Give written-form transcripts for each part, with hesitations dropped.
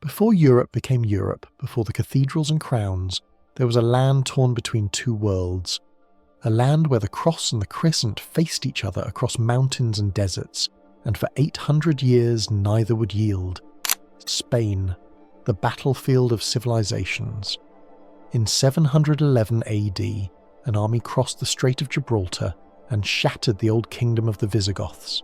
Before Europe became Europe, before the cathedrals and crowns, there was a land torn between two worlds. A land where the cross and the crescent faced each other across mountains and deserts, and for 800 years neither would yield. Spain, the battlefield of civilizations. In 711 AD, an army crossed the Strait of Gibraltar and shattered the old kingdom of the Visigoths.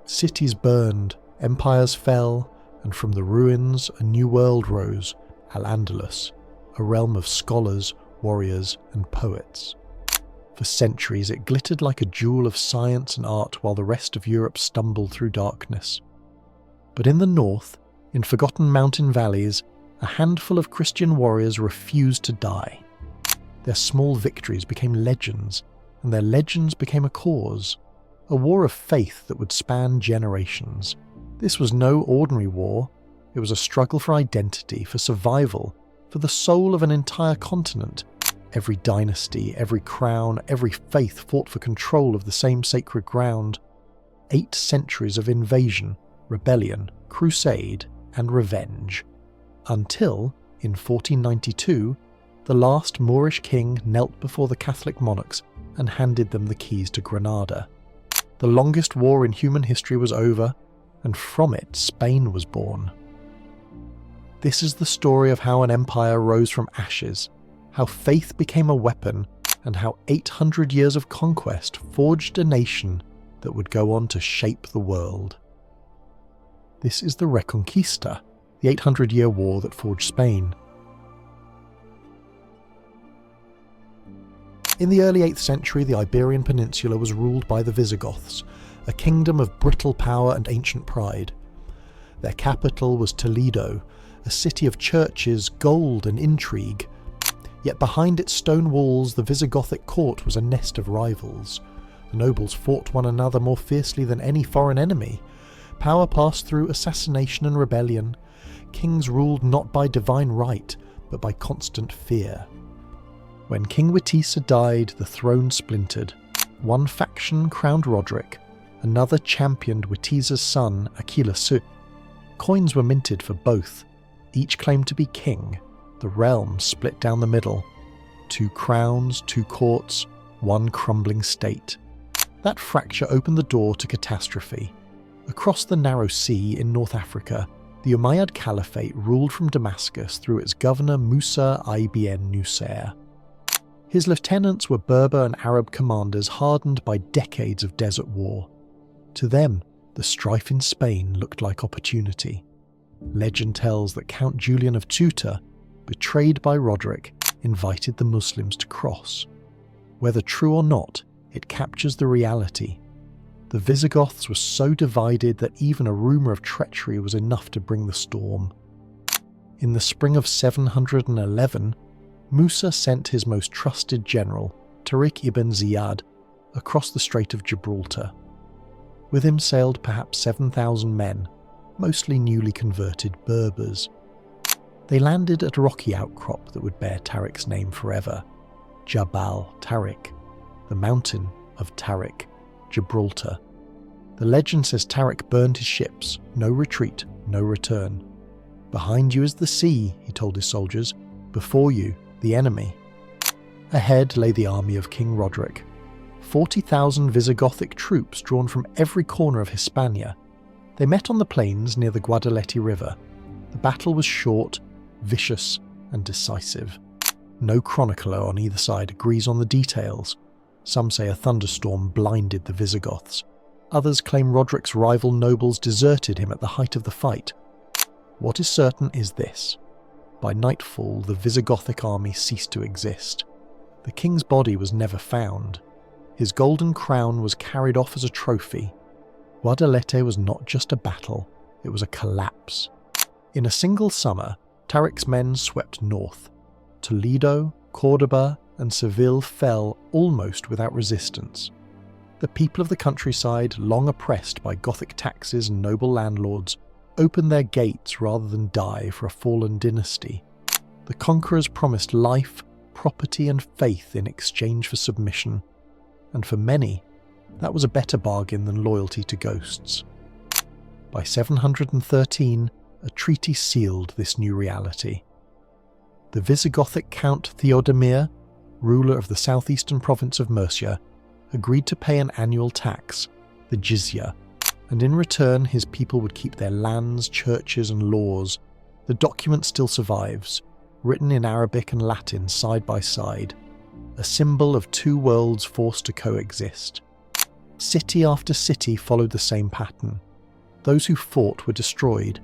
Cities burned, empires fell, and from the ruins a new world rose, Al-Andalus, a realm of scholars, warriors, and poets. For centuries it glittered like a jewel of science and art while the rest of Europe stumbled through darkness. But in the north, in forgotten mountain valleys, a handful of Christian warriors refused to die. Their small victories became legends, and their legends became a cause, a war of faith that would span generations. This was no ordinary war. It was a struggle for identity, for survival, for the soul of an entire continent. Every dynasty, every crown, every faith fought for control of the same sacred ground. 8 centuries of invasion, rebellion, crusade, and revenge. Until, in 1492, the last Moorish king knelt before the Catholic monarchs and handed them the keys to Granada. The longest war in human history was over, and from it Spain was born. This is the story of how an empire rose from ashes, how faith became a weapon, and how 800 years of conquest forged a nation that would go on to shape the world. This is the Reconquista, the 800-year war that forged Spain. In the early 8th century, the Iberian Peninsula was ruled by the Visigoths, a kingdom of brittle power and ancient pride. Their capital was Toledo, a city of churches, gold, and intrigue. Yet behind its stone walls, the Visigothic court was a nest of rivals. The nobles fought one another more fiercely than any foreign enemy. Power passed through assassination and rebellion. Kings ruled not by divine right, but by constant fear. When King Witiza died, the throne splintered. One faction crowned Roderick, another championed Witiza's son, Aquilasu. Coins were minted for both. Each claimed to be king. The realm split down the middle. 2 crowns, 2 courts, 1 crumbling state. That fracture opened the door to catastrophe. Across the narrow sea in North Africa, the Umayyad Caliphate ruled from Damascus through its governor Musa ibn Nusayr. His lieutenants were Berber and Arab commanders hardened by decades of desert war. To them, the strife in Spain looked like opportunity. Legend tells that Count Julian of Ceuta, betrayed by Roderick, invited the Muslims to cross. Whether true or not, it captures the reality. The Visigoths were so divided that even a rumour of treachery was enough to bring the storm. In the spring of 711, Musa sent his most trusted general, Tariq ibn Ziyad, across the Strait of Gibraltar. With him sailed perhaps 7,000 men, mostly newly converted Berbers. They landed at a rocky outcrop that would bear Tariq's name forever, Jabal Tariq, the mountain of Tariq, Gibraltar. The legend says Tariq burned his ships, no retreat, no return. Behind you is the sea, he told his soldiers, before you, the enemy. Ahead lay the army of King Roderick, 40,000 Visigothic troops drawn from every corner of Hispania. They met on the plains near the Guadalete River. The battle was short, vicious, and decisive. No chronicler on either side agrees on the details. Some say a thunderstorm blinded the Visigoths. Others claim Roderick's rival nobles deserted him at the height of the fight. What is certain is this. By nightfall, the Visigothic army ceased to exist. The king's body was never found. His golden crown was carried off as a trophy. Guadalete was not just a battle, it was a collapse. In a single summer, Tariq's men swept north. Toledo, Córdoba, and Seville fell almost without resistance. The people of the countryside, long oppressed by Gothic taxes and noble landlords, opened their gates rather than die for a fallen dynasty. The conquerors promised life, property, and faith in exchange for submission, and for many, that was a better bargain than loyalty to ghosts. By 713, a treaty sealed this new reality. The Visigothic Count Theodemir, ruler of the southeastern province of Murcia, agreed to pay an annual tax, the jizya, and in return his people would keep their lands, churches and laws. The document still survives, written in Arabic and Latin side by side, a symbol of two worlds forced to coexist. City after city followed the same pattern. Those who fought were destroyed.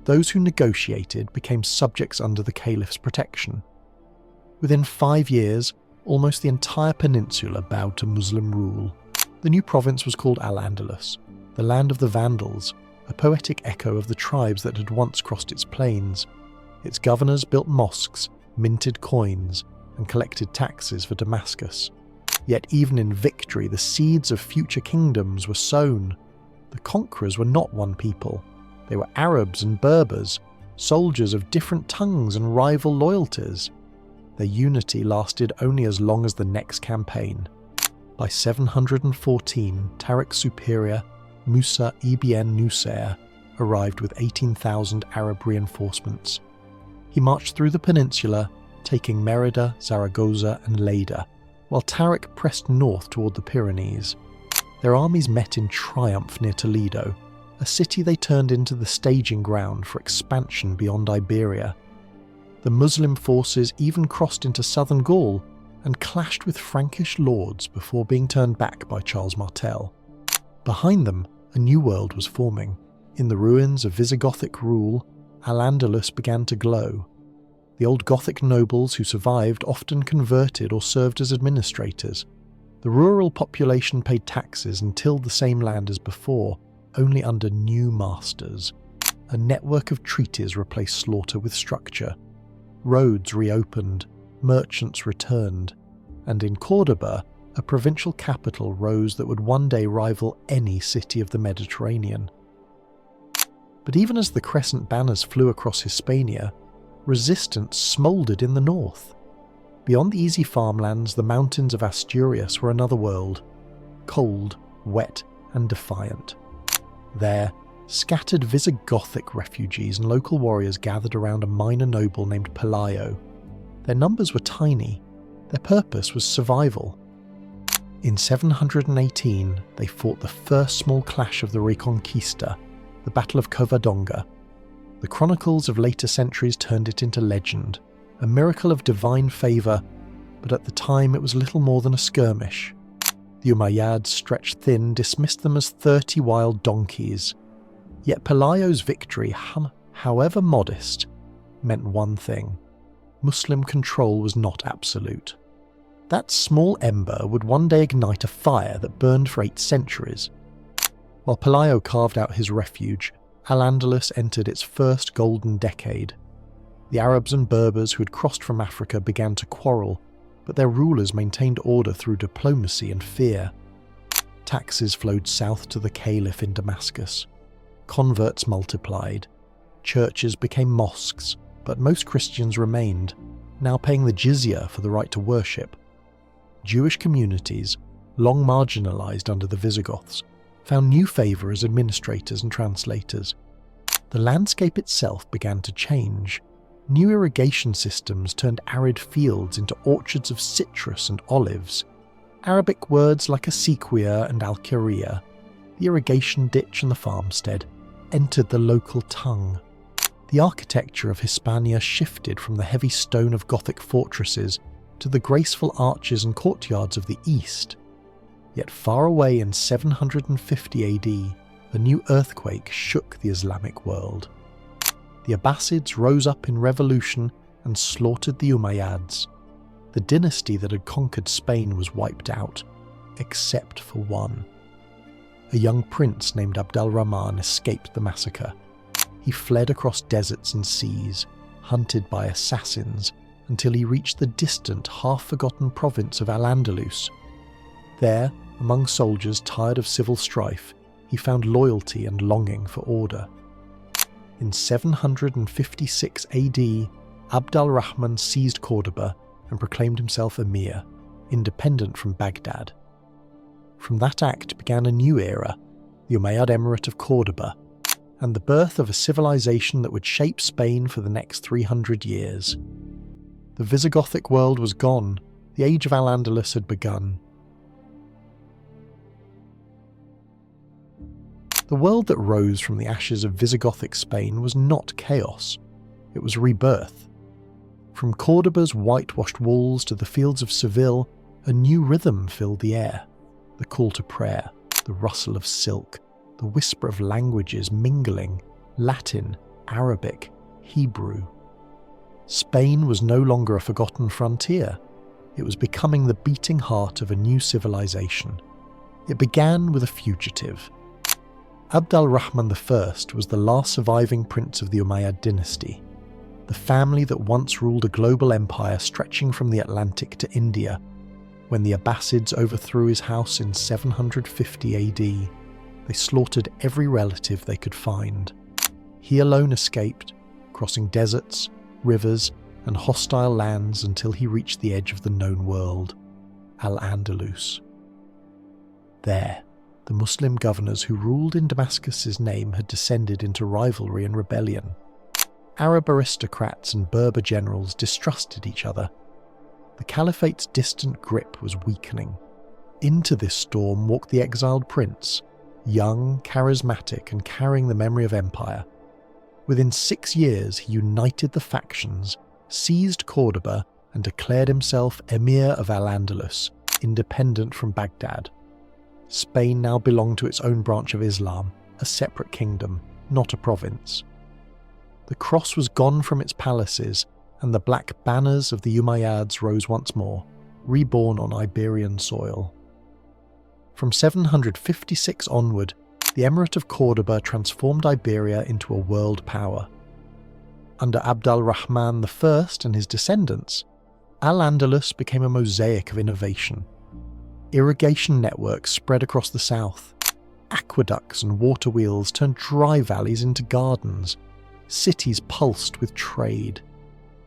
Those who negotiated became subjects under the caliph's protection. Within 5 years, almost the entire peninsula bowed to Muslim rule. The new province was called Al-Andalus, the land of the Vandals, a poetic echo of the tribes that had once crossed its plains. Its governors built mosques, minted coins, and collected taxes for Damascus. Yet even in victory, the seeds of future kingdoms were sown. The conquerors were not one people. They were Arabs and Berbers, soldiers of different tongues and rival loyalties. Their unity lasted only as long as the next campaign. By 714, Tariq's superior, Musa ibn Nusair, arrived with 18,000 Arab reinforcements. He marched through the peninsula, taking Merida, Zaragoza and Lleida, while Tariq pressed north toward the Pyrenees. Their armies met in triumph near Toledo, a city they turned into the staging ground for expansion beyond Iberia. The Muslim forces even crossed into southern Gaul and clashed with Frankish lords before being turned back by Charles Martel. Behind them, a new world was forming. In the ruins of Visigothic rule, Al-Andalus began to glow. The old Gothic nobles who survived often converted or served as administrators. The rural population paid taxes and tilled the same land as before, only under new masters. A network of treaties replaced slaughter with structure. Roads reopened, merchants returned, and in Córdoba, a provincial capital rose that would one day rival any city of the Mediterranean. But even as the crescent banners flew across Hispania, resistance smouldered in the north. Beyond the easy farmlands, the mountains of Asturias were another world, cold, wet, and defiant. There, scattered Visigothic refugees and local warriors gathered around a minor noble named Pelayo. Their numbers were tiny. Their purpose was survival. In 718, they fought the first small clash of the Reconquista, the Battle of Covadonga. The chronicles of later centuries turned it into legend, a miracle of divine favour, but at the time it was little more than a skirmish. The Umayyads, stretched thin, dismissed them as 30 wild donkeys. Yet Pelayo's victory, however modest, meant one thing: Muslim control was not absolute. That small ember would one day ignite a fire that burned for 8 centuries. While Pelayo carved out his refuge, Al-Andalus entered its first golden decade. The Arabs and Berbers who had crossed from Africa began to quarrel, but their rulers maintained order through diplomacy and fear. Taxes flowed south to the caliph in Damascus. Converts multiplied. Churches became mosques, but most Christians remained, now paying the jizya for the right to worship. Jewish communities, long marginalised under the Visigoths, found new favour as administrators and translators. The landscape itself began to change. New irrigation systems turned arid fields into orchards of citrus and olives. Arabic words like asequia and alqueria, the irrigation ditch and the farmstead, entered the local tongue. The architecture of Hispania shifted from the heavy stone of Gothic fortresses to the graceful arches and courtyards of the east. Yet far away in 750 AD, a new earthquake shook the Islamic world. The Abbasids rose up in revolution and slaughtered the Umayyads. The dynasty that had conquered Spain was wiped out, except for one. A young prince named Abd al-Rahman escaped the massacre. He fled across deserts and seas, hunted by assassins, until he reached the distant, half-forgotten province of Al-Andalus. There, among soldiers tired of civil strife, he found loyalty and longing for order. In 756 AD, Abd al-Rahman seized Córdoba and proclaimed himself emir, independent from Baghdad. From that act began a new era, the Umayyad Emirate of Córdoba, and the birth of a civilization that would shape Spain for the next 300 years. The Visigothic world was gone, the age of Al-Andalus had begun. The world that rose from the ashes of Visigothic Spain was not chaos, it was rebirth. From Cordoba's whitewashed walls to the fields of Seville, a new rhythm filled the air. The call to prayer, the rustle of silk, the whisper of languages mingling, Latin, Arabic, Hebrew. Spain was no longer a forgotten frontier. It was becoming the beating heart of a new civilization. It began with a fugitive. Abd al-Rahman I was the last surviving prince of the Umayyad dynasty, the family that once ruled a global empire stretching from the Atlantic to India. When the Abbasids overthrew his house in 750 AD, they slaughtered every relative they could find. He alone escaped, crossing deserts, rivers, and hostile lands until he reached the edge of the known world, Al-Andalus. There, the Muslim governors who ruled in Damascus's name had descended into rivalry and rebellion. Arab aristocrats and Berber generals distrusted each other. The caliphate's distant grip was weakening. Into this storm walked the exiled prince, young, charismatic, and carrying the memory of empire. Within 6 years, he united the factions, seized Cordoba, and declared himself Emir of Al-Andalus, independent from Baghdad. Spain now belonged to its own branch of Islam, a separate kingdom, not a province. The cross was gone from its palaces, and the black banners of the Umayyads rose once more, reborn on Iberian soil. From 756 onward, the Emirate of Cordoba transformed Iberia into a world power. Under Abd al-Rahman I and his descendants, Al-Andalus became a mosaic of innovation. Irrigation networks spread across the south. Aqueducts and water wheels turned dry valleys into gardens. Cities pulsed with trade.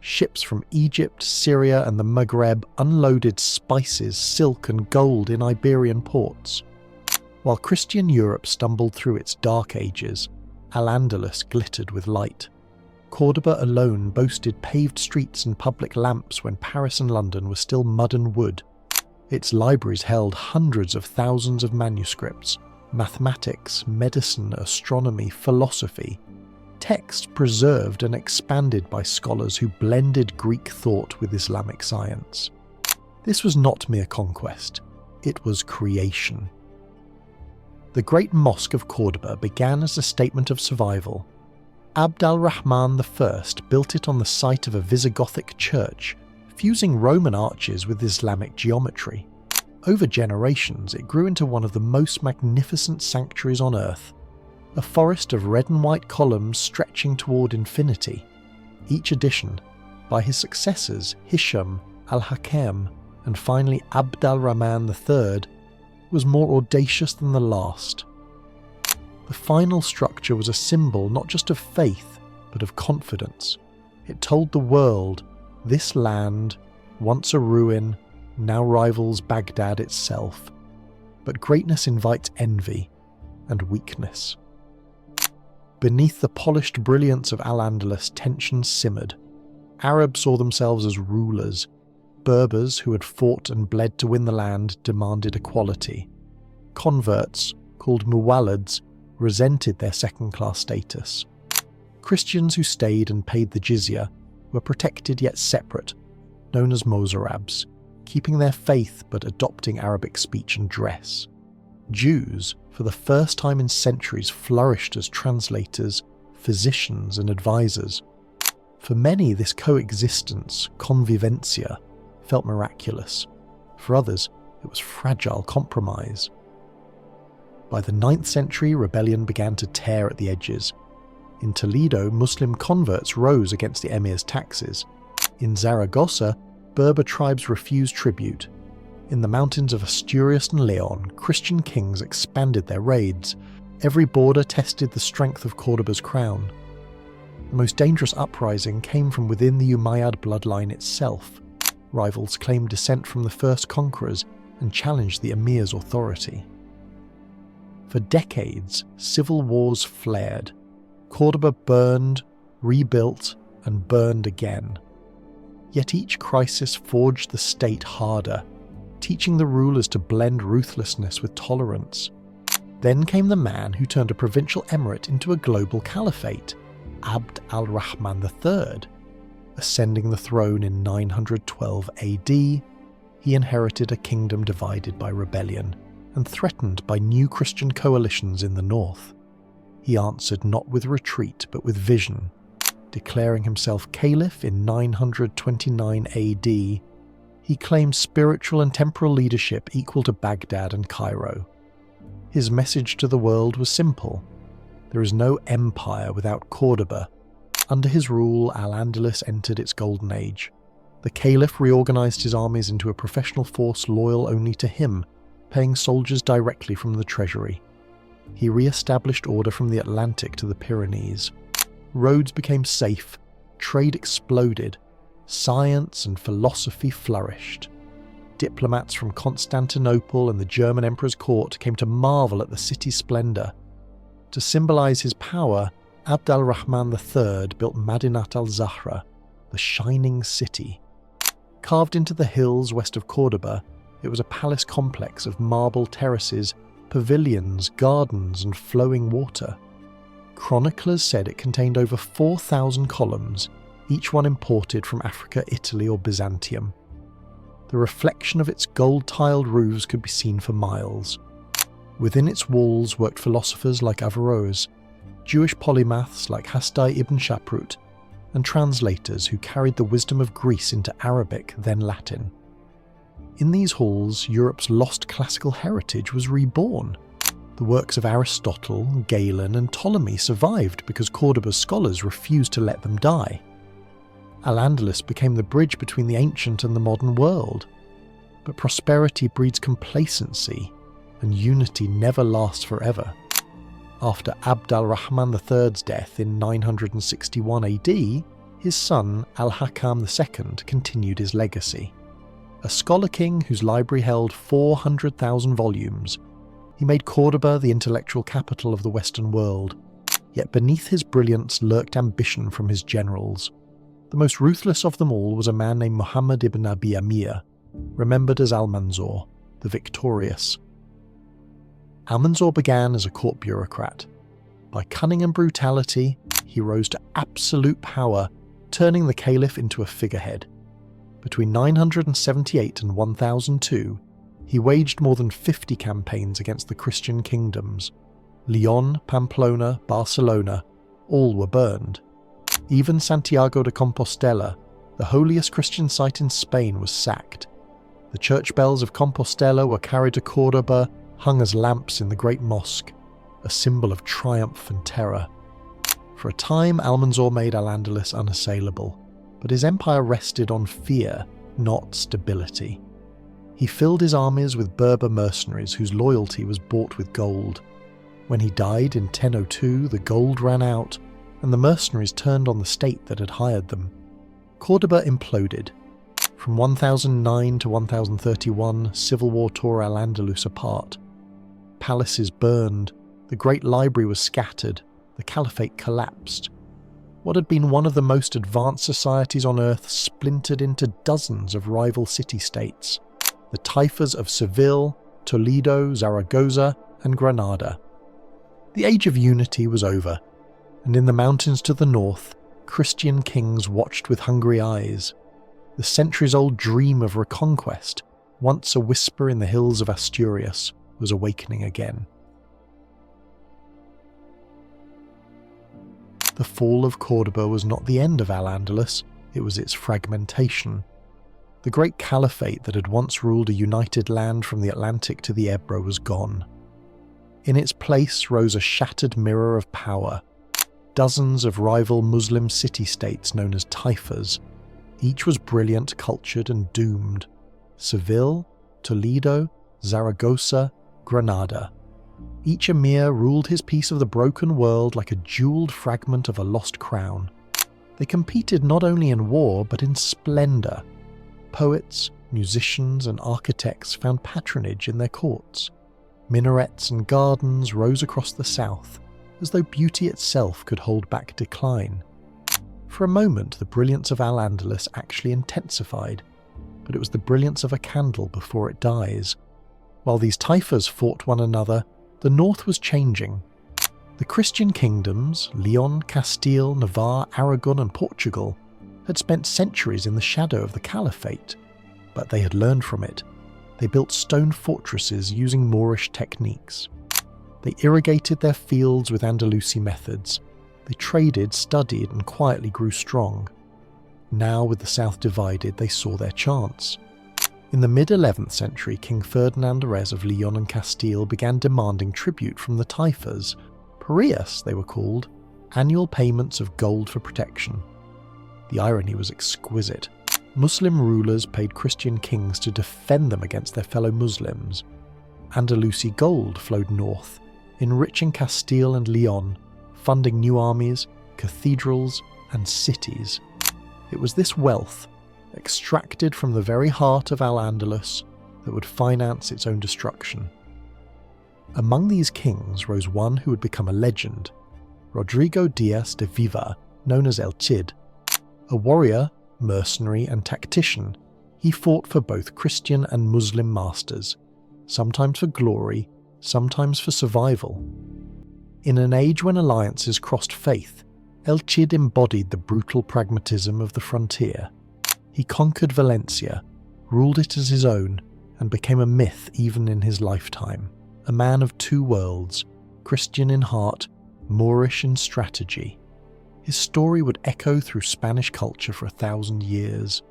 Ships from Egypt, Syria, and the Maghreb unloaded spices, silk, and gold in Iberian ports. While Christian Europe stumbled through its dark ages, Al-Andalus glittered with light. Cordoba alone boasted paved streets and public lamps when Paris and London were still mud and wood. Its libraries held hundreds of thousands of manuscripts, mathematics, medicine, astronomy, philosophy, texts preserved and expanded by scholars who blended Greek thought with Islamic science. This was not mere conquest, it was creation. The Great Mosque of Cordoba began as a statement of survival. Abd al-Rahman I built it on the site of a Visigothic church, fusing Roman arches with Islamic geometry. Over generations, it grew into one of the most magnificent sanctuaries on earth, a forest of red and white columns stretching toward infinity. Each addition, by his successors Hisham, al-Hakam, and finally Abd al-Rahman III, was more audacious than the last. The final structure was a symbol not just of faith, but of confidence. It told the world, this land, once a ruin, now rivals Baghdad itself. But greatness invites envy and weakness. Beneath the polished brilliance of Al-Andalus, tensions simmered. Arabs saw themselves as rulers. Berbers, who had fought and bled to win the land, demanded equality. Converts, called muwallids, resented their second-class status. Christians who stayed and paid the jizya were protected yet separate, known as Mozarabs, keeping their faith but adopting Arabic speech and dress. Jews, for the first time in centuries, flourished as translators, physicians, and advisors. For many, this coexistence, convivencia, felt miraculous. For others, it was fragile compromise. By the 9th century, rebellion began to tear at the edges. In Toledo, Muslim converts rose against the emir's taxes. In Zaragoza, Berber tribes refused tribute. In the mountains of Asturias and Leon, Christian kings expanded their raids. Every border tested the strength of Cordoba's crown. The most dangerous uprising came from within the Umayyad bloodline itself. Rivals claimed descent from the first conquerors and challenged the emir's authority. For decades, civil wars flared. Cordoba burned, rebuilt, and burned again. Yet each crisis forged the state harder, teaching the rulers to blend ruthlessness with tolerance. Then came the man who turned a provincial emirate into a global caliphate, Abd al-Rahman III. Ascending the throne in 912 AD, he inherited a kingdom divided by rebellion and threatened by new Christian coalitions in the north. He answered not with retreat but with vision. Declaring himself caliph in 929 AD, he claimed spiritual and temporal leadership equal to Baghdad and Cairo. His message to the world was simple: there is no empire without Cordoba. Under his rule, Al-Andalus entered its golden age. The caliph reorganized his armies into a professional force loyal only to him, paying soldiers directly from the treasury. He re-established order from the Atlantic to the Pyrenees. Roads became safe, trade exploded, science and philosophy flourished. Diplomats from Constantinople and the German emperor's court came to marvel at the city's splendor. To symbolize his power, Abd al-Rahman III built Madinat al-Zahra, the shining city. Carved into the hills west of Cordoba, it was a palace complex of marble terraces, pavilions, gardens, and flowing water. Chroniclers said it contained over 4,000 columns, each one imported from Africa, Italy, or Byzantium. The reflection of its gold-tiled roofs could be seen for miles. Within its walls worked philosophers like Averroes, Jewish polymaths like Hasdai ibn Shaprut, and translators who carried the wisdom of Greece into Arabic, then Latin. In these halls, Europe's lost classical heritage was reborn. The works of Aristotle, Galen, and Ptolemy survived because Cordoba's scholars refused to let them die. Al-Andalus became the bridge between the ancient and the modern world. But prosperity breeds complacency, and unity never lasts forever. After Abd al-Rahman III's death in 961 AD, his son Al-Hakam II continued his legacy. A scholar king whose library held 400,000 volumes, he made Cordoba the intellectual capital of the Western world. Yet beneath his brilliance lurked ambition from his generals. The most ruthless of them all was a man named Muhammad ibn Abi Amir, remembered as Al-Manzur, the victorious. Al-Manzur began as a court bureaucrat. By cunning and brutality, he rose to absolute power, turning the caliph into a figurehead. Between 978 and 1002, he waged more than 50 campaigns against the Christian kingdoms. Leon, Pamplona, Barcelona, all were burned. Even Santiago de Compostela, the holiest Christian site in Spain, was sacked. The church bells of Compostela were carried to Cordoba, hung as lamps in the great mosque, a symbol of triumph and terror. For a time, Al-Manzur made Al-Andalus unassailable, but his empire rested on fear, not stability. He filled his armies with Berber mercenaries whose loyalty was bought with gold. When he died in 1002, the gold ran out, and the mercenaries turned on the state that had hired them. Cordoba imploded. From 1009 to 1031, civil war tore Al-Andalus apart. Palaces burned, the great library was scattered, the caliphate collapsed. What had been one of the most advanced societies on earth splintered into dozens of rival city-states. The taifas of Seville, Toledo, Zaragoza, and Granada. The age of unity was over, and in the mountains to the north, Christian kings watched with hungry eyes. The centuries-old dream of reconquest, once a whisper in the hills of Asturias, was awakening again. The fall of Cordoba was not the end of Al-Andalus, it was its fragmentation. The great caliphate that had once ruled a united land from the Atlantic to the Ebro was gone. In its place rose a shattered mirror of power. Dozens of rival Muslim city-states known as taifas. Each was brilliant, cultured, and doomed. Seville, Toledo, Zaragoza, Granada. Each emir ruled his piece of the broken world like a jeweled fragment of a lost crown. They competed not only in war, but in splendor. Poets, musicians, and architects found patronage in their courts. Minarets and gardens rose across the south, as though beauty itself could hold back decline. For a moment, the brilliance of Al-Andalus actually intensified, but it was the brilliance of a candle before it dies. While these taifas fought one another, the north was changing. The Christian kingdoms, Leon, Castile, Navarre, Aragon and Portugal, had spent centuries in the shadow of the caliphate, but they had learned from it. They built stone fortresses using Moorish techniques. They irrigated their fields with Andalusi methods. They traded, studied, and quietly grew strong. Now, with the south divided, they saw their chance. In the mid-11th century, King Ferdinand of Leon and Castile began demanding tribute from the taifas, parias they were called, annual payments of gold for protection. The irony was exquisite. Muslim rulers paid Christian kings to defend them against their fellow Muslims. Andalusi gold flowed north, enriching Castile and Leon, funding new armies, cathedrals, and cities. It was this wealth, extracted from the very heart of Al-Andalus, that would finance its own destruction. Among these kings rose one who would become a legend, Rodrigo Diaz de Vivar, known as El Cid. A warrior, mercenary, and tactician, he fought for both Christian and Muslim masters, sometimes for glory, sometimes for survival. In an age when alliances crossed faith, El Cid embodied the brutal pragmatism of the frontier. He conquered Valencia, ruled it as his own, and became a myth even in his lifetime. A man of two worlds, Christian in heart, Moorish in strategy. His story would echo through Spanish culture for 1,000 years.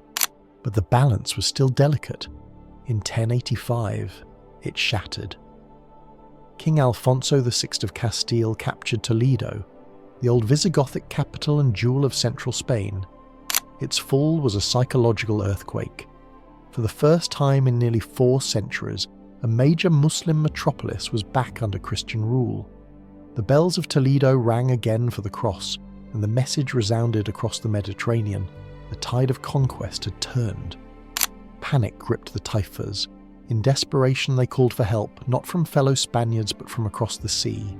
But the balance was still delicate. In 1085, it shattered. King Alfonso VI of Castile captured Toledo, the old Visigothic capital and jewel of central Spain. Its fall was a psychological earthquake. For the first time in nearly 4 centuries, a major Muslim metropolis was back under Christian rule. The bells of Toledo rang again for the cross, and the message resounded across the Mediterranean. The tide of conquest had turned. Panic gripped the taifas. In desperation, they called for help, not from fellow Spaniards but from across the sea.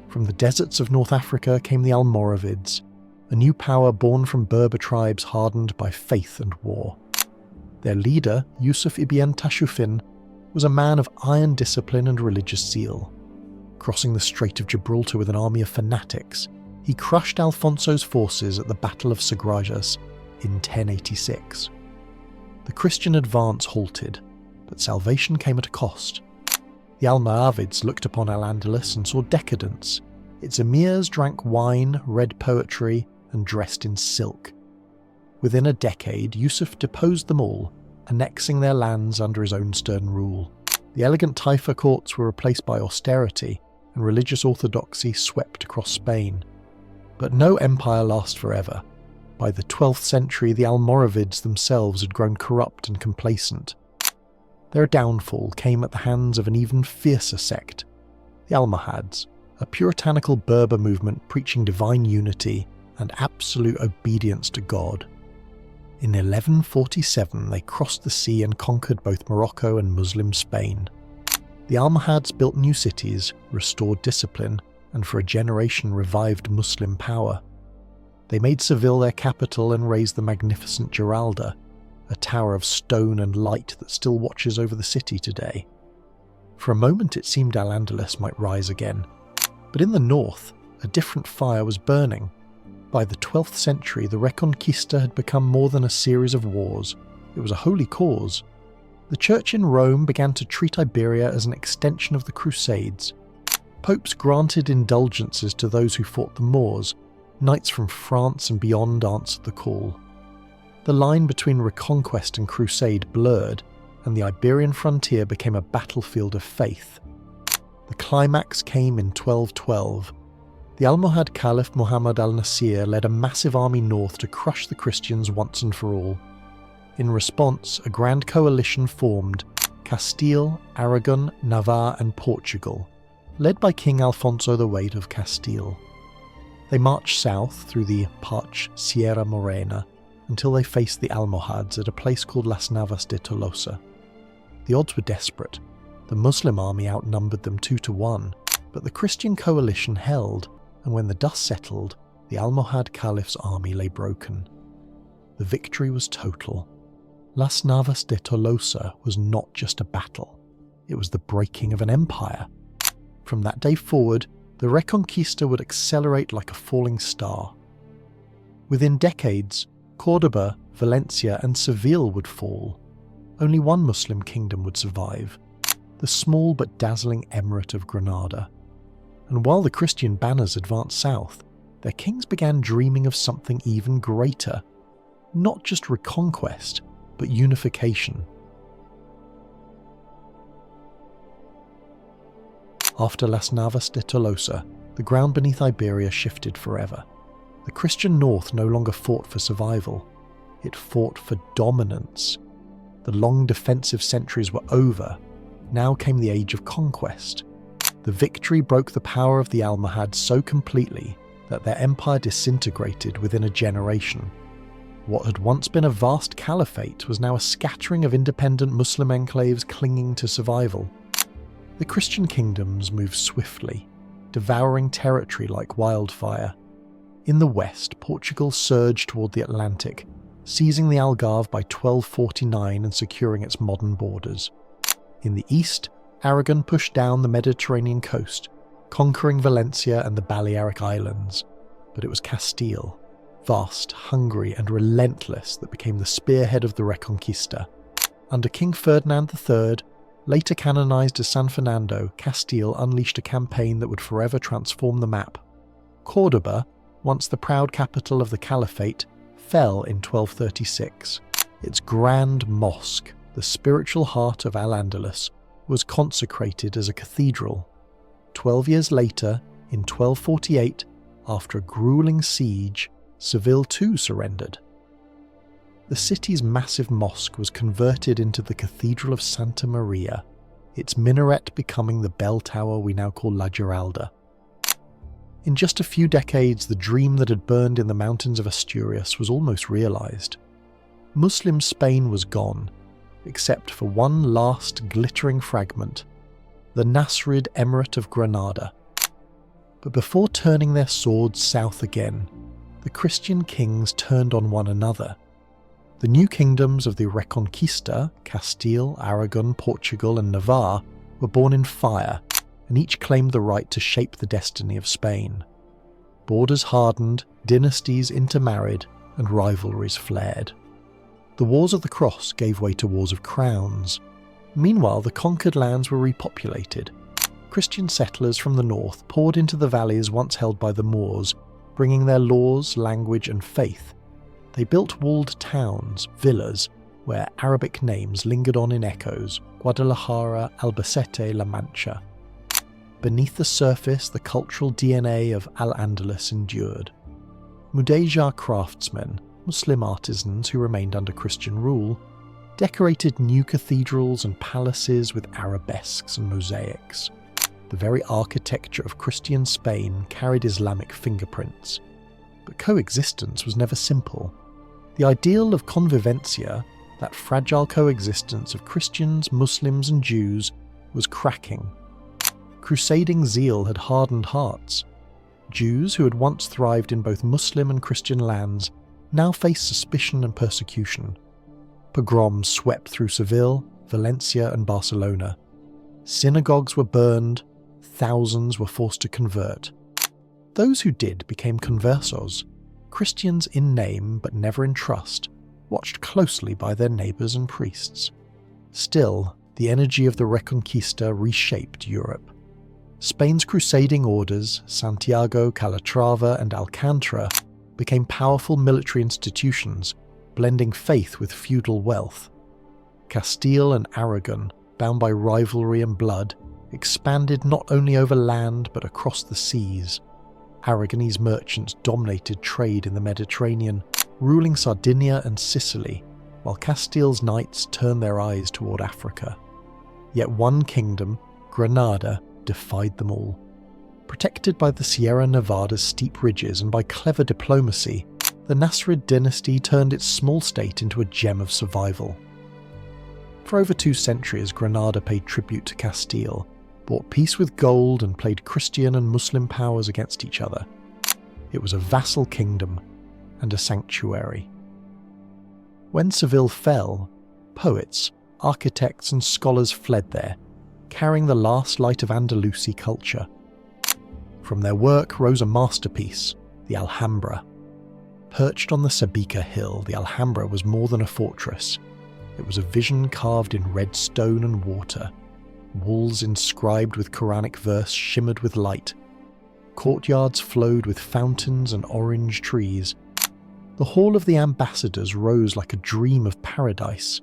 From the deserts of North Africa came the Almoravids, a new power born from Berber tribes hardened by faith and war. Their leader, Yusuf ibn Tashufin, was a man of iron discipline and religious zeal. Crossing the Strait of Gibraltar with an army of fanatics, he crushed Alfonso's forces at the Battle of Sagrajas in 1086. The Christian advance halted, but salvation came at a cost. The Almoravids looked upon Al-Andalus and saw decadence. Its emirs drank wine, read poetry, and dressed in silk. Within a decade, Yusuf deposed them all, annexing their lands under his own stern rule. The elegant taifa courts were replaced by austerity, and religious orthodoxy swept across Spain. But no empire lasts forever. By the 12th century, the Almoravids themselves had grown corrupt and complacent. Their downfall came at the hands of an even fiercer sect, the Almohads, a puritanical Berber movement preaching divine unity and absolute obedience to God. In 1147, they crossed the sea and conquered both Morocco and Muslim Spain. The Almohads built new cities, restored discipline, and for a generation revived Muslim power. They made Seville their capital and raised the magnificent Giralda, a tower of stone and light that still watches over the city today. For a moment it seemed Al-Andalus might rise again, but in the north, a different fire was burning. By the 12th century, the Reconquista had become more than a series of wars. It was a holy cause. The Church in Rome began to treat Iberia as an extension of the Crusades. Popes granted indulgences to those who fought the Moors. Knights from France and beyond answered the call. The line between Reconquest and Crusade blurred, and the Iberian frontier became a battlefield of faith. The climax came in 1212. The Almohad Caliph Muhammad al-Nasir led a massive army north to crush the Christians once and for all. In response, a grand coalition formed: Castile, Aragon, Navarre and Portugal, led by King Alfonso VIII of Castile. They marched south through the parched Sierra Morena until they faced the Almohads at a place called Las Navas de Tolosa. The odds were desperate. The Muslim army outnumbered them 2-1, but the Christian coalition held. and when the dust settled, the Almohad Caliph's army lay broken. The victory was total. Las Navas de Tolosa was not just a battle, it was the breaking of an empire. From that day forward, the Reconquista would accelerate like a falling star. Within decades, Córdoba, Valencia and Seville would fall. Only one Muslim kingdom would survive, the small but dazzling Emirate of Granada. And while the Christian banners advanced south, their kings began dreaming of something even greater. Not just reconquest, but unification. After Las Navas de Tolosa, the ground beneath Iberia shifted forever. The Christian north no longer fought for survival. It fought for dominance. The long defensive centuries were over. Now came the age of conquest. The victory broke the power of the Almohad so completely that their empire disintegrated within a generation. What had once been a vast caliphate was now a scattering of independent Muslim enclaves clinging to survival. The Christian kingdoms moved swiftly, devouring territory like wildfire. In the west, Portugal surged toward the Atlantic, seizing the Algarve by 1249 and securing its modern borders. In the east, Aragon pushed down the Mediterranean coast, conquering Valencia and the Balearic Islands. But it was Castile, vast, hungry and relentless, that became the spearhead of the Reconquista. Under King Ferdinand III, later canonized as San Fernando, Castile unleashed a campaign that would forever transform the map. Córdoba, once the proud capital of the Caliphate, fell in 1236. Its grand mosque, the spiritual heart of Al-Andalus, was consecrated as a cathedral. 12 years later, in 1248, after a grueling siege, Seville too surrendered. The city's massive mosque was converted into the Cathedral of Santa Maria, its minaret becoming the bell tower we now call La Giralda. In just a few decades, the dream that had burned in the mountains of Asturias was almost realized. Muslim Spain was gone, except for one last glittering fragment, the Nasrid Emirate of Granada. But before turning their swords south again, the Christian kings turned on one another. The new kingdoms of the Reconquista, Castile, Aragon, Portugal and Navarre, were born in fire, and each claimed the right to shape the destiny of Spain. Borders hardened, dynasties intermarried, and rivalries flared. The Wars of the Cross gave way to wars of crowns. Meanwhile, the conquered lands were repopulated. Christian settlers from the north poured into the valleys once held by the Moors, bringing their laws, language and faith. They built walled towns, villas, where Arabic names lingered on in echoes: Guadalajara, Albacete, La Mancha. Beneath the surface, the cultural DNA of Al-Andalus endured. Mudéjar craftsmen, Muslim artisans who remained under Christian rule, decorated new cathedrals and palaces with arabesques and mosaics. The very architecture of Christian Spain carried Islamic fingerprints. But coexistence was never simple. The ideal of convivencia, that fragile coexistence of Christians, Muslims and Jews, was cracking. Crusading zeal had hardened hearts. Jews who had once thrived in both Muslim and Christian lands now faced suspicion and persecution. Pogroms swept through Seville, Valencia and Barcelona. Synagogues were burned, thousands were forced to convert. Those who did became conversos, Christians in name but never in trust, watched closely by their neighbours and priests. Still, the energy of the Reconquista reshaped Europe. Spain's crusading orders, Santiago, Calatrava and Alcantara, became powerful military institutions, blending faith with feudal wealth. Castile and Aragon, bound by rivalry and blood, expanded not only over land but across the seas. Aragonese merchants dominated trade in the Mediterranean, ruling Sardinia and Sicily, while Castile's knights turned their eyes toward Africa. Yet one kingdom, Granada, defied them all. Protected by the Sierra Nevada's steep ridges and by clever diplomacy, the Nasrid dynasty turned its small state into a gem of survival. For over 2 centuries, Granada paid tribute to Castile, bought peace with gold and played Christian and Muslim powers against each other. It was a vassal kingdom and a sanctuary. When Seville fell, poets, architects and scholars fled there, carrying the last light of Andalusi culture. From their work rose a masterpiece, the Alhambra. Perched on the Sabica hill, the Alhambra was more than a fortress. It was a vision carved in red stone and water. Walls inscribed with Quranic verse shimmered with light. Courtyards flowed with fountains and orange trees. The Hall of the Ambassadors rose like a dream of paradise.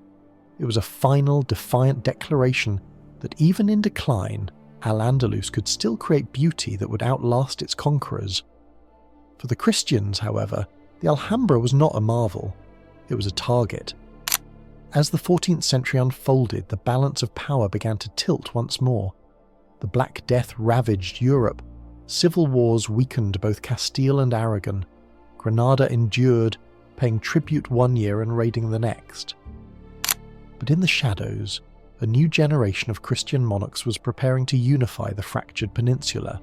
It was a final, defiant declaration that even in decline, Al-Andalus could still create beauty that would outlast its conquerors. For the Christians, however, the Alhambra was not a marvel. It was a target. As the 14th century unfolded, the balance of power began to tilt once more. The Black Death ravaged Europe. Civil wars weakened both Castile and Aragon. Granada endured, paying tribute one year and raiding the next. But in the shadows, a new generation of Christian monarchs was preparing to unify the fractured peninsula.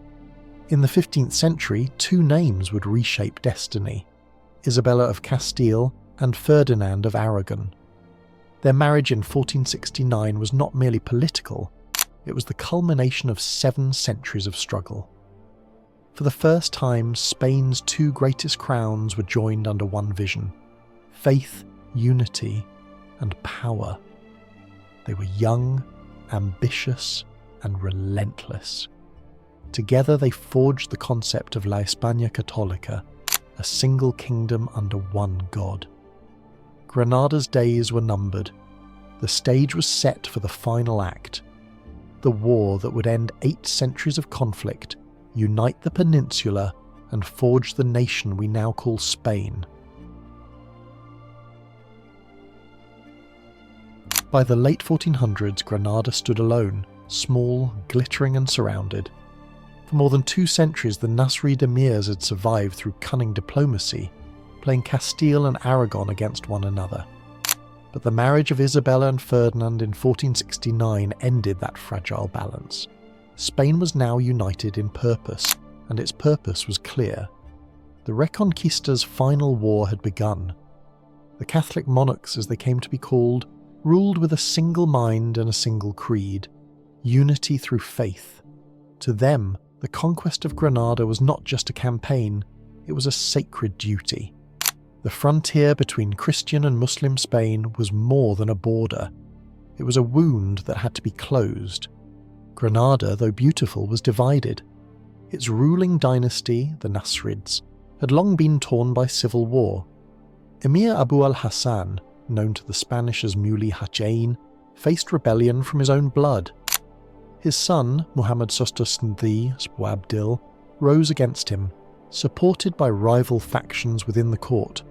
In the 15th century, two names would reshape destiny: Isabella of Castile and Ferdinand of Aragon. Their marriage in 1469 was not merely political, it was the culmination of 7 centuries of struggle. For the first time, Spain's two greatest crowns were joined under one vision: faith, unity, and power. They were young, ambitious, and relentless. Together they forged the concept of La España Católica, a single kingdom under one God. Granada's days were numbered. The stage was set for the final act. The war that would end 8 centuries of conflict, unite the peninsula, and forge the nation we now call Spain. By the late 1400s, Granada stood alone, small, glittering and surrounded. For more than 2 centuries, the Nasrid emirs had survived through cunning diplomacy, playing Castile and Aragon against one another. But the marriage of Isabella and Ferdinand in 1469 ended that fragile balance. Spain was now united in purpose, and its purpose was clear. The Reconquista's final war had begun. The Catholic monarchs, as they came to be called, ruled with a single mind and a single creed, unity through faith. To them, the conquest of Granada was not just a campaign, it was a sacred duty. The frontier between Christian and Muslim Spain was more than a border. It was a wound that had to be closed. Granada, though beautiful, was divided. Its ruling dynasty, the Nasrids, had long been torn by civil war. Emir Abu al-Hassan, known to the Spanish as Muley Hajjain, faced rebellion from his own blood. His son, Muhammad Sostasndi Abdil, rose against him, supported by rival factions within the court.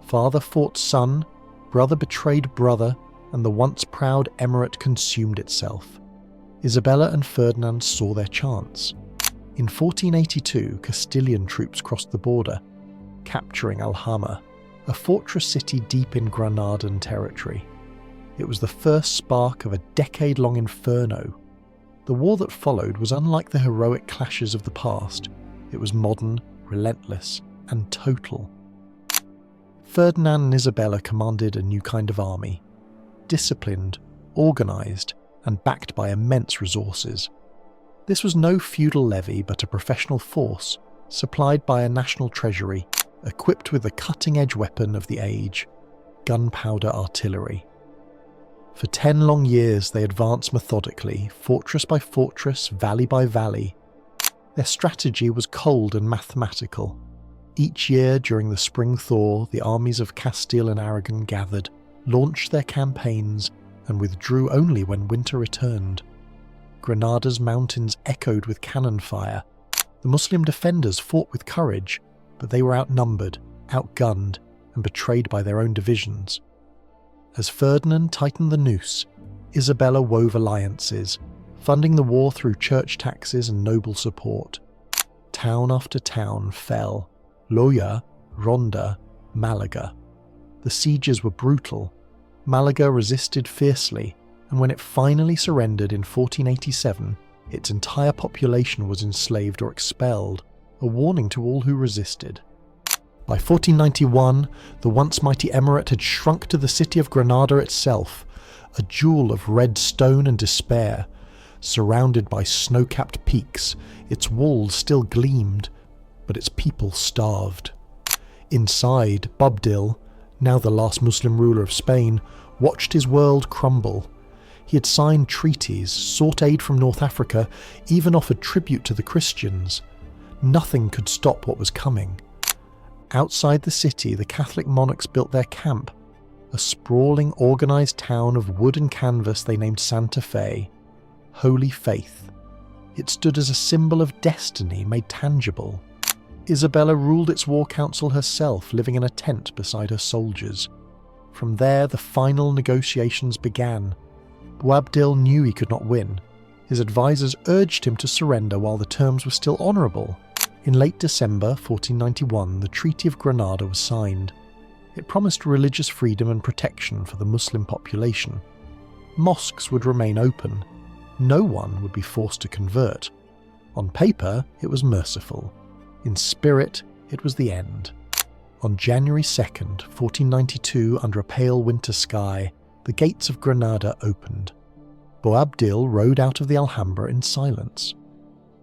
Father fought son, brother betrayed brother, and the once proud emirate consumed itself. Isabella and Ferdinand saw their chance. In 1482, Castilian troops crossed the border, capturing Alhama, a fortress city deep in Granadan territory. It was the first spark of a decade-long inferno. The war that followed was unlike the heroic clashes of the past. It was modern, relentless, and total. Ferdinand and Isabella commanded a new kind of army, disciplined, organised, and backed by immense resources. This was no feudal levy but a professional force, supplied by a national treasury, equipped with the cutting-edge weapon of the age, gunpowder artillery. For 10 long years they advanced methodically, fortress by fortress, valley by valley. Their strategy was cold and mathematical. Each year during the spring thaw, the armies of Castile and Aragon gathered, launched their campaigns, and withdrew only when winter returned. Granada's mountains echoed with cannon fire. The Muslim defenders fought with courage, but they were outnumbered, outgunned, and betrayed by their own divisions. As Ferdinand tightened the noose, Isabella wove alliances, funding the war through church taxes and noble support. Town after town fell: Loja, Ronda, Malaga. The sieges were brutal. Malaga resisted fiercely, and when it finally surrendered in 1487, Its entire population was enslaved or expelled, a warning to all who resisted. By 1491, the once mighty emirate had shrunk to the city of Granada itself, a jewel of red stone and despair. Surrounded by snow-capped peaks, its walls still gleamed, but its people starved. Inside, Boabdil, now the last Muslim ruler of Spain, watched his world crumble. He had signed treaties, sought aid from North Africa, even offered tribute to the Christians. Nothing could stop what was coming. Outside the city, the Catholic monarchs built their camp, a sprawling, organised town of wood and canvas they named Santa Fe, Holy Faith. It stood as a symbol of destiny made tangible. Isabella ruled its war council herself, living in a tent beside her soldiers. From there, the final negotiations began. Boabdil knew he could not win. His advisors urged him to surrender while the terms were still honourable. In late December 1491, the Treaty of Granada was signed. It promised religious freedom and protection for the Muslim population. Mosques would remain open. No one would be forced to convert. On paper, it was merciful. In spirit, it was the end. On January 2nd, 1492, under a pale winter sky, the gates of Granada opened. Boabdil rode out of the Alhambra in silence.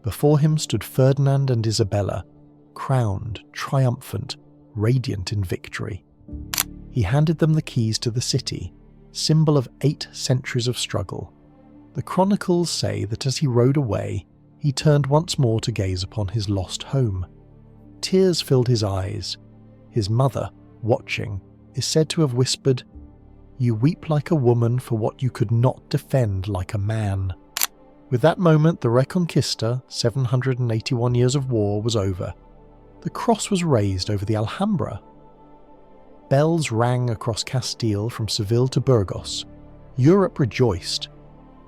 Before him stood Ferdinand and Isabella, crowned, triumphant, radiant in victory. He handed them the keys to the city, symbol of 8 centuries of struggle. The chronicles say that as he rode away, he turned once more to gaze upon his lost home. Tears filled his eyes. His mother, watching, is said to have whispered, "You weep like a woman for what you could not defend like a man." With that moment, the Reconquista, 781 years of war, was over. The cross was raised over the Alhambra. Bells rang across Castile from Seville to Burgos. Europe rejoiced.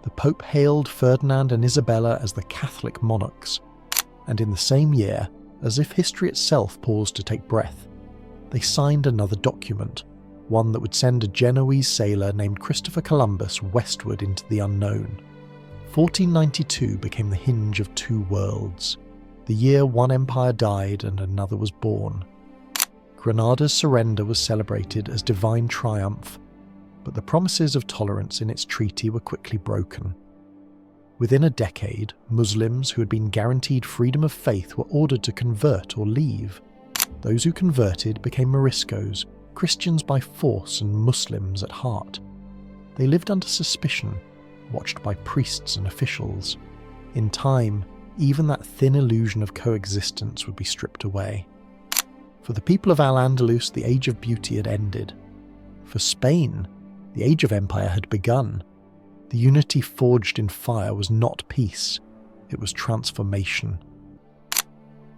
The Pope hailed Ferdinand and Isabella as the Catholic monarchs. And in the same year, as if history itself paused to take breath, they signed another document, one that would send a Genoese sailor named Christopher Columbus westward into the unknown. 1492 became the hinge of 2 worlds, the year one empire died and another was born. Granada's surrender was celebrated as divine triumph, but the promises of tolerance in its treaty were quickly broken. Within a decade, Muslims who had been guaranteed freedom of faith were ordered to convert or leave. Those who converted became Moriscos, Christians by force and Muslims at heart. They lived under suspicion, watched by priests and officials. In time, even that thin illusion of coexistence would be stripped away. For the people of Al-Andalus, the age of beauty had ended. For Spain, the age of empire had begun. The unity forged in fire was not peace, it was transformation.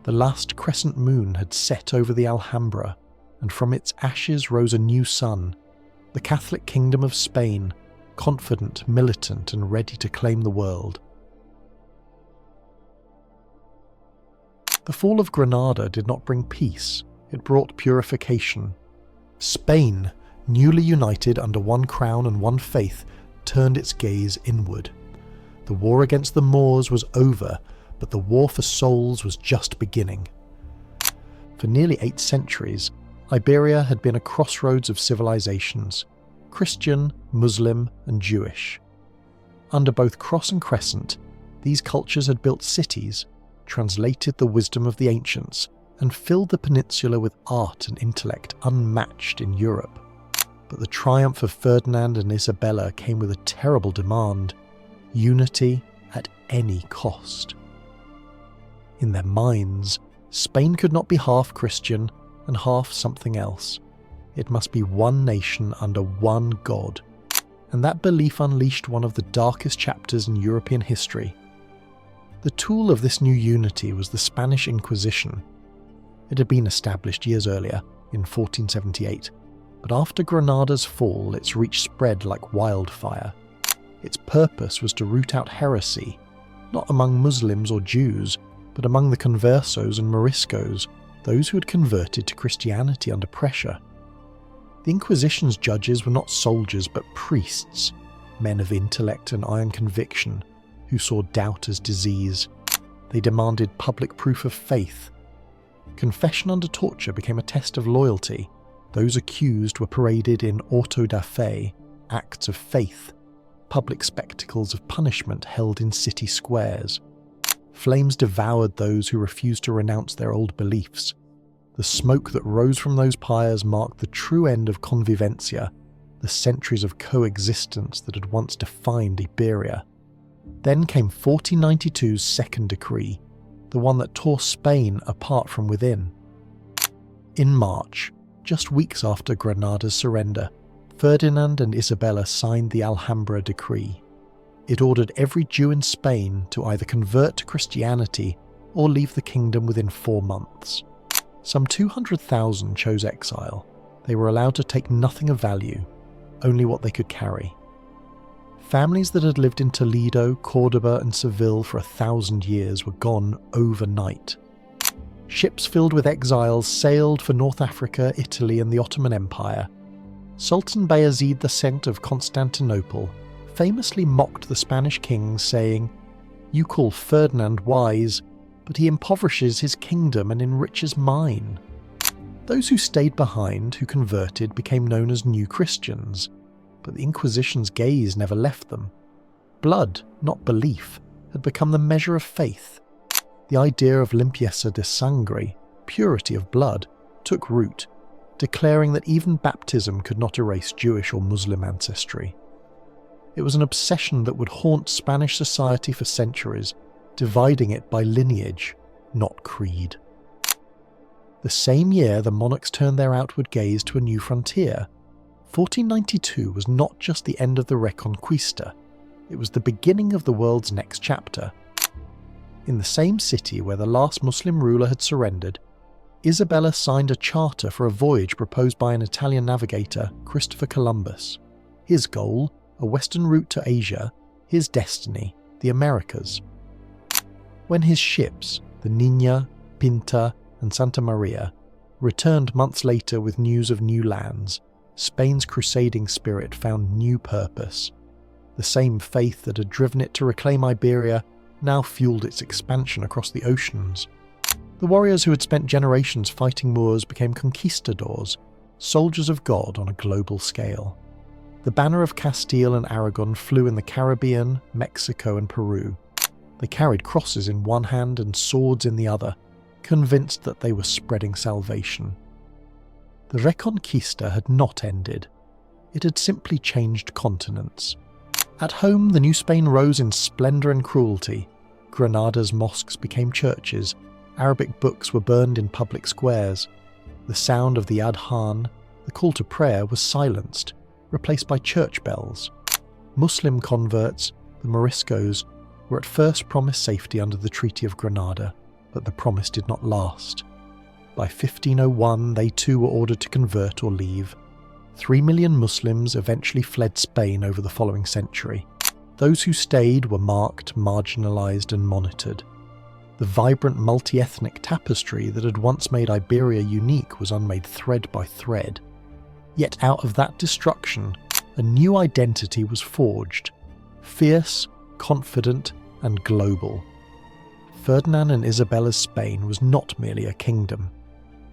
The last crescent moon had set over the Alhambra, and from its ashes rose a new sun, the Catholic Kingdom of Spain, confident, militant, and ready to claim the world. The fall of Granada did not bring peace, it brought purification. Spain, newly united under one crown and one faith, turned its gaze inward. The war against the Moors was over, but the war for souls was just beginning. For nearly 8 centuries, Iberia had been a crossroads of civilizations, Christian, Muslim, and Jewish. Under both cross and crescent, these cultures had built cities, translated the wisdom of the ancients, and filled the peninsula with art and intellect unmatched in Europe. But the triumph of Ferdinand and Isabella came with a terrible demand: unity at any cost. In their minds, Spain could not be half Christian and half something else. It must be one nation under one God. And that belief unleashed one of the darkest chapters in European history. The tool of this new unity was the Spanish Inquisition. It had been established years earlier, in 1478, but after Granada's fall, its reach spread like wildfire. Its purpose was to root out heresy, not among Muslims or Jews, but among the conversos and Moriscos, those who had converted to Christianity under pressure. The Inquisition's judges were not soldiers but priests, men of intellect and iron conviction, who saw doubt as disease. They demanded public proof of faith. Confession under torture became a test of loyalty. Those accused were paraded in auto da fe, acts of faith, public spectacles of punishment held in city squares. Flames devoured those who refused to renounce their old beliefs. The smoke that rose from those pyres marked the true end of convivencia, the centuries of coexistence that had once defined Iberia. Then came 1492's second decree, the one that tore Spain apart from within. In March, just weeks after Granada's surrender, Ferdinand and Isabella signed the Alhambra Decree. It ordered every Jew in Spain to either convert to Christianity or leave the kingdom within 4 months. Some 200,000 chose exile. They were allowed to take nothing of value, only what they could carry. Families that had lived in Toledo, Cordoba and Seville for 1,000 years were gone overnight. Ships filled with exiles sailed for North Africa, Italy and the Ottoman Empire. Sultan Bayezid II of Constantinople famously mocked the Spanish kings, saying, "You call Ferdinand wise, but he impoverishes his kingdom and enriches mine." Those who stayed behind, who converted, became known as New Christians, but the Inquisition's gaze never left them. Blood, not belief, had become the measure of faith. The idea of limpieza de sangre, purity of blood, took root, declaring that even baptism could not erase Jewish or Muslim ancestry. It was an obsession that would haunt Spanish society for centuries, dividing it by lineage, not creed. The same year, the monarchs turned their outward gaze to a new frontier. 1492 was not just the end of the Reconquista, it was the beginning of the world's next chapter. In the same city where the last Muslim ruler had surrendered, Isabella signed a charter for a voyage proposed by an Italian navigator, Christopher Columbus. His goal, a western route to Asia, his destiny, the Americas. When his ships, the Niña, Pinta and Santa Maria, returned months later with news of new lands, Spain's crusading spirit found new purpose. The same faith that had driven it to reclaim Iberia now fueled its expansion across the oceans. The warriors who had spent generations fighting Moors became conquistadors, soldiers of God on a global scale. The banner of Castile and Aragon flew in the Caribbean, Mexico and Peru. They carried crosses in one hand and swords in the other, convinced that they were spreading salvation. The Reconquista had not ended. It had simply changed continents. At home, the new Spain rose in splendour and cruelty. Granada's mosques became churches. Arabic books were burned in public squares. The sound of the adhan, the call to prayer, was silenced, replaced by church bells. Muslim converts, the Moriscos, were at first promised safety under the Treaty of Granada, but the promise did not last. By 1501, they too were ordered to convert or leave. 3 million Muslims eventually fled Spain over the following century. Those who stayed were marked, marginalised and monitored. The vibrant multi-ethnic tapestry that had once made Iberia unique was unmade thread by thread. Yet out of that destruction, a new identity was forged, fierce, confident and global. Ferdinand and Isabella's Spain was not merely a kingdom.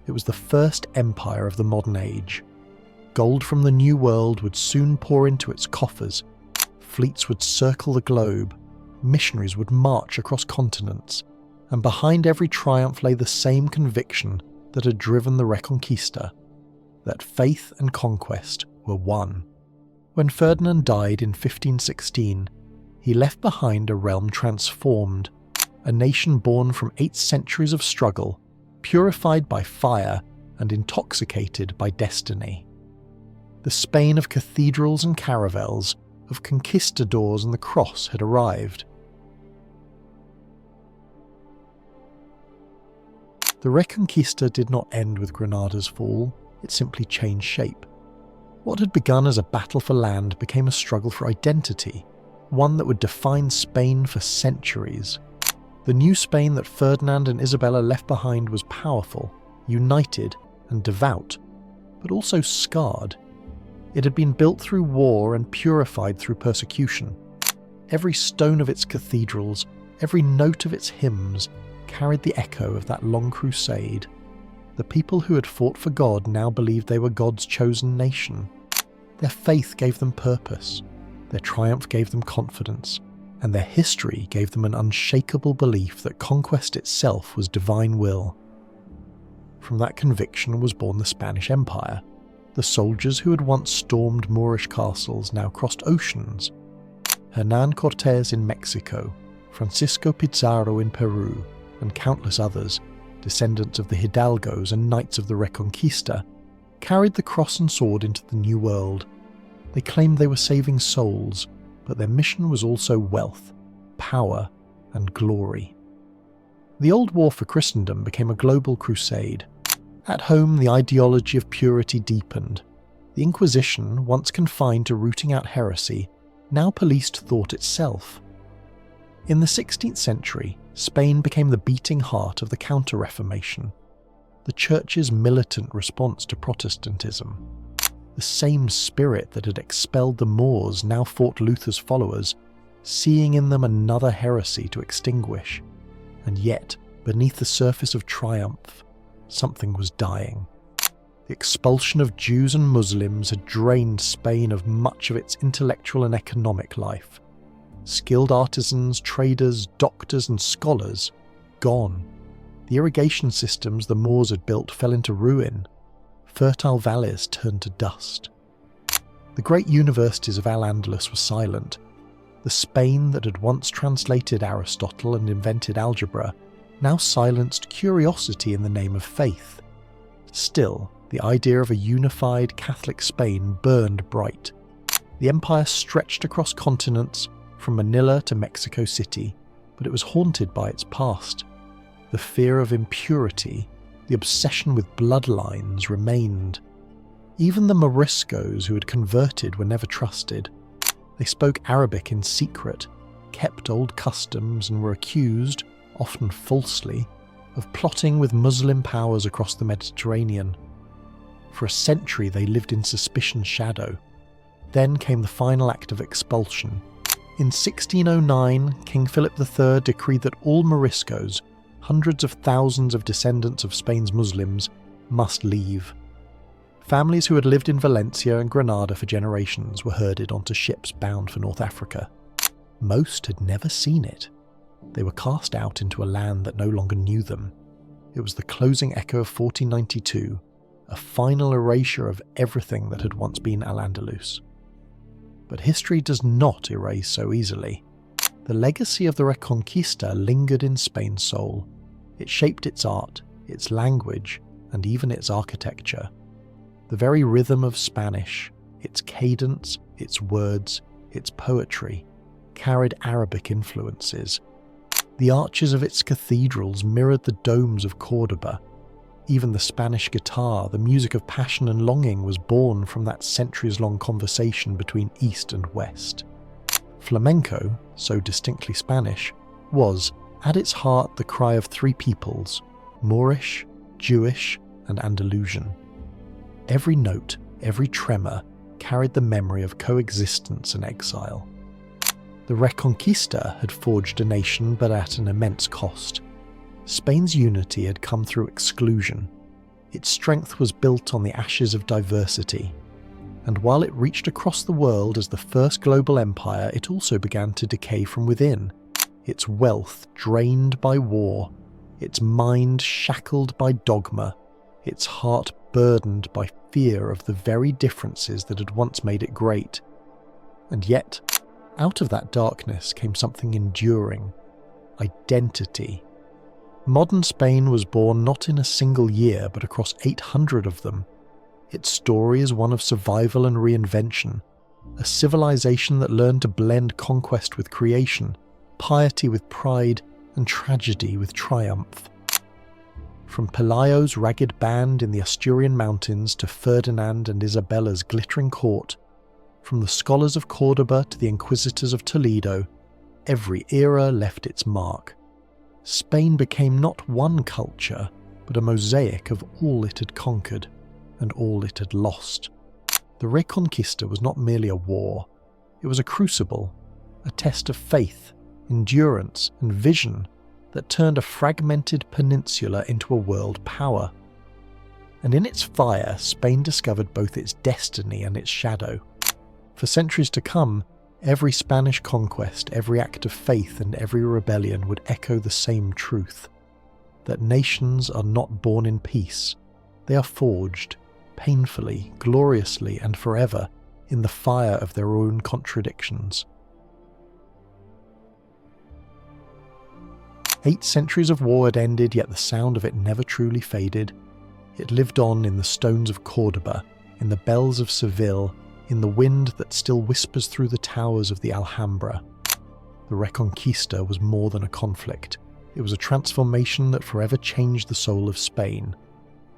It was the first empire of the modern age. Gold from the New World would soon pour into its coffers. Fleets would circle the globe. Missionaries would march across continents. And behind every triumph lay the same conviction that had driven the Reconquista, that faith and conquest were one. When Ferdinand died in 1516, he left behind a realm transformed, a nation born from 8 centuries of struggle, purified by fire and intoxicated by destiny. The Spain of cathedrals and caravels, of conquistadors and the cross had arrived. The Reconquista did not end with Granada's fall, it simply changed shape. What had begun as a battle for land became a struggle for identity, one that would define Spain for centuries. The new Spain that Ferdinand and Isabella left behind was powerful, united and devout, but also scarred. It had been built through war and purified through persecution. Every stone of its cathedrals, every note of its hymns carried the echo of that long crusade. The people who had fought for God now believed they were God's chosen nation. Their faith gave them purpose, their triumph gave them confidence, and their history gave them an unshakable belief that conquest itself was divine will. From that conviction was born the Spanish Empire. The soldiers who had once stormed Moorish castles now crossed oceans. Hernán Cortés in Mexico, Francisco Pizarro in Peru, and countless others, descendants of the Hidalgos and knights of the Reconquista, carried the cross and sword into the New World. They claimed they were saving souls, but their mission was also wealth, power, and glory. The Old War for Christendom became a global crusade. At home, the ideology of purity deepened. The Inquisition, once confined to rooting out heresy, now policed thought itself. In the 16th century, Spain became the beating heart of the Counter-Reformation, the Church's militant response to Protestantism. The same spirit that had expelled the Moors now fought Luther's followers, seeing in them another heresy to extinguish. And yet, beneath the surface of triumph, something was dying. The expulsion of Jews and Muslims had drained Spain of much of its intellectual and economic life. Skilled artisans, traders, doctors and scholars, gone. The irrigation systems the Moors had built fell into ruin. Fertile valleys turned to dust. The great universities of Al-Andalus were silent. The Spain that had once translated Aristotle and invented algebra now silenced curiosity in the name of faith. Still, the idea of a unified Catholic Spain burned bright. The empire stretched across continents, from Manila to Mexico City, but it was haunted by its past. The fear of impurity, the obsession with bloodlines remained. Even the Moriscos who had converted were never trusted. They spoke Arabic in secret, kept old customs, and were accused, often falsely, of plotting with Muslim powers across the Mediterranean. For a century they lived in suspicion's shadow. Then came the final act of expulsion. In 1609, King Philip III decreed that all Moriscos, hundreds of thousands of descendants of Spain's Muslims, must leave. Families who had lived in Valencia and Granada for generations were herded onto ships bound for North Africa. Most had never seen it. They were cast out into a land that no longer knew them. It was the closing echo of 1492, a final erasure of everything that had once been Al-Andalus. But history does not erase so easily. The legacy of the Reconquista lingered in Spain's soul. It shaped its art, its language, and even its architecture. The very rhythm of Spanish, its cadence, its words, its poetry, carried Arabic influences. The arches of its cathedrals mirrored the domes of Córdoba. Even the Spanish guitar, the music of passion and longing, was born from that centuries-long conversation between East and West. Flamenco, so distinctly Spanish, was, at its heart, the cry of three peoples: Moorish, Jewish, and Andalusian. Every note, every tremor, carried the memory of coexistence and exile. The Reconquista had forged a nation, but at an immense cost. Spain's unity had come through exclusion. Its strength was built on the ashes of diversity. And while it reached across the world as the first global empire, it also began to decay from within. Its wealth drained by war, its mind shackled by dogma, its heart burdened by fear of the very differences that had once made it great. And yet, out of that darkness came something enduring: identity. Modern Spain was born not in a single year, but across 800 of them. Its story is one of survival and reinvention, a civilization that learned to blend conquest with creation, piety with pride, and tragedy with triumph. From Pelayo's ragged band in the Asturian mountains to Ferdinand and Isabella's glittering court, from the scholars of Córdoba to the inquisitors of Toledo, every era left its mark. Spain became not one culture, but a mosaic of all it had conquered and all it had lost. The Reconquista was not merely a war, it was a crucible, a test of faith, endurance, and vision that turned a fragmented peninsula into a world power. And in its fire, Spain discovered both its destiny and its shadow. For centuries to come, every Spanish conquest, every act of faith, and every rebellion would echo the same truth: that nations are not born in peace, they are forged, painfully, gloriously, and forever, in the fire of their own contradictions. 8 centuries of war had ended, yet the sound of it never truly faded. It lived on in the stones of Córdoba, in the bells of Seville, in the wind that still whispers through the towers of the Alhambra. The Reconquista was more than a conflict. It was a transformation that forever changed the soul of Spain.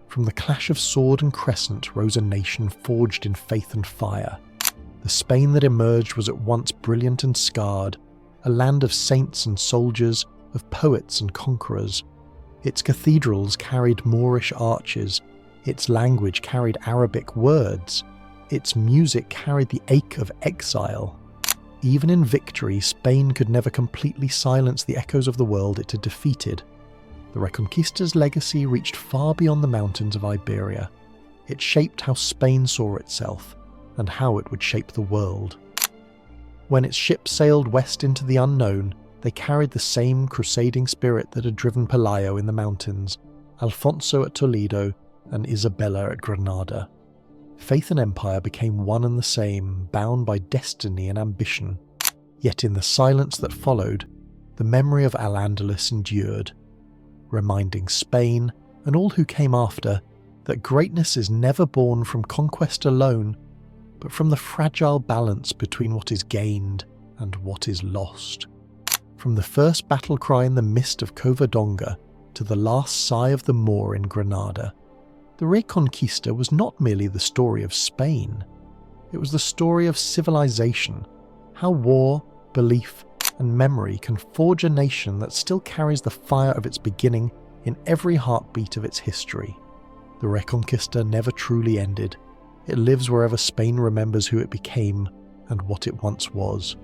From the clash of sword and crescent rose a nation forged in faith and fire. The Spain that emerged was at once brilliant and scarred, a land of saints and soldiers, of poets and conquerors. Its cathedrals carried Moorish arches, its language carried Arabic words, its music carried the ache of exile. Even in victory, Spain could never completely silence the echoes of the world it had defeated. The Reconquista's legacy reached far beyond the mountains of Iberia. It shaped how Spain saw itself, and how it would shape the world. When its ships sailed west into the unknown, they carried the same crusading spirit that had driven Pelayo in the mountains, Alfonso at Toledo, and Isabella at Granada. Faith and empire became one and the same, bound by destiny and ambition. Yet in the silence that followed, the memory of Al-Andalus endured, reminding Spain, and all who came after, that greatness is never born from conquest alone, but from the fragile balance between what is gained and what is lost. From the first battle cry in the mist of Covadonga to the last sigh of the Moor in Granada, the Reconquista was not merely the story of Spain. It was the story of civilization, how war, belief, and memory can forge a nation that still carries the fire of its beginning in every heartbeat of its history. The Reconquista never truly ended. It lives wherever Spain remembers who it became and what it once was.